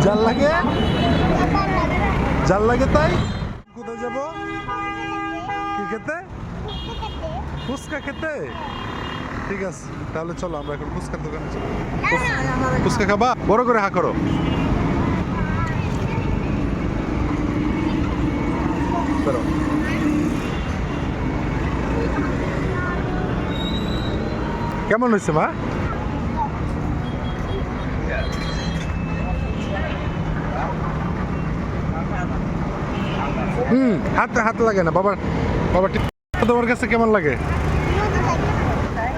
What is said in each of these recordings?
জাল লাগে? জাল লাগে তাই? কোথায় যাব? কি খেতে? ফুচকা খেতে? ঠিক আছে, তাহলে চলো আমরা এখন ফুচকার দোকানে চলো। ফুচকা খাবা? বড় করে হা করো। বেরো। কেমন হয়েছে মা? হাত লাগে না বাবা। বাবা তোমার কাছে কেমন লাগে?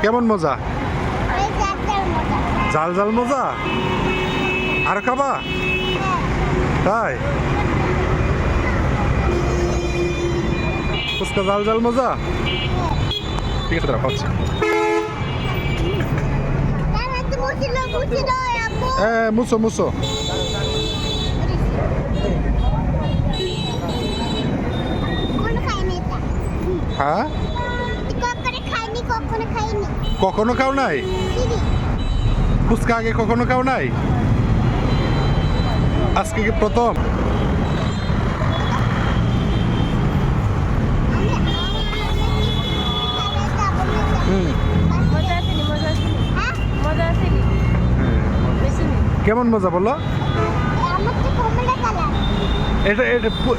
কেমন মজা? জাল জাল মজা। আর খাবা? তাই ফুচকা জাল জাল মজা। ঠিক আছে দাঁড়া পাচ্ছি। মুছো মুছো। হ্যাঁ কখনো খাও নাই? ফুচকা আগে কখনো খাও নাই? আজকে কি প্রথম? কেমন মজা বলো? এটা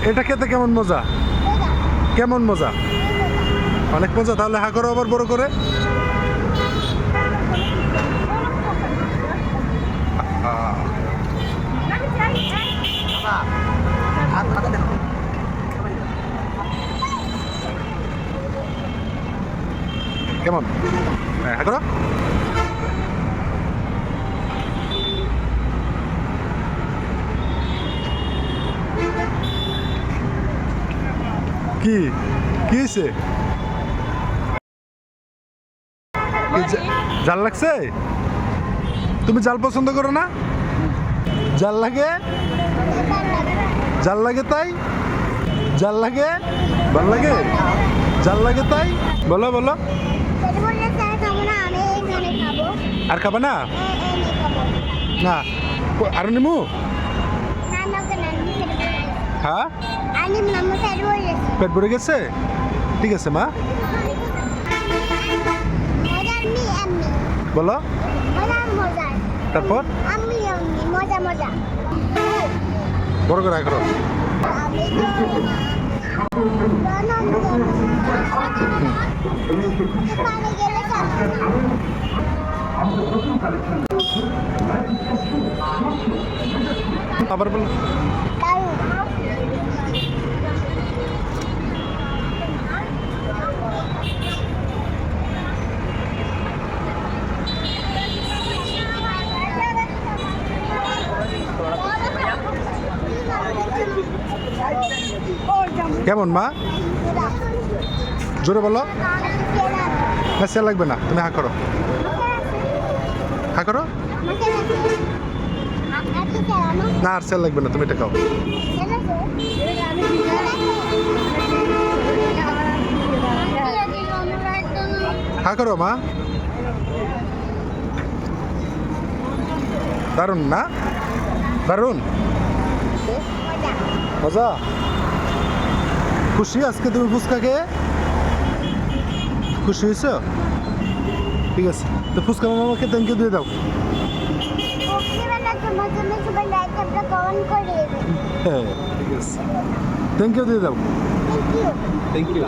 এটা খেতে কেমন মজা? কেমন মজা? অনেক মজা। তাহলে হা করো আবার বড় করে। কেমন? হা করো। কি কি হয়েছে? জাল লাগছে? তুমি জাল পছন্দ করো না? জাল লাগে? জাল লাগে তাই? জাল লাগে? ভাল লাগে? জাল লাগে তাই? বলো বলো। আর খাবা না? না আর নিমু? হ্যাঁ পেট ভরে গেছে? ঠিক আছে মা। বলো তারপর বড় করে করো। আবার বলো। কেমন মা? জোরে বলো। না সে লাগবে না, তুমি হা করো। হা করো। না আর সেল লাগবে না, তুমি এটা খাও। হা করো মা। দারুন না? দারুন মজা। খুশি আজকে তুমি ফুচকা খেয়ে? খুশি হয়েছ? ঠিক আছে, তো ফুচকা মামাকে থ্যাংক ইউ দিয়ে দাও। হ্যাঁ ঠিক আছে, থ্যাংক ইউ দিয়ে দাও। Thank you.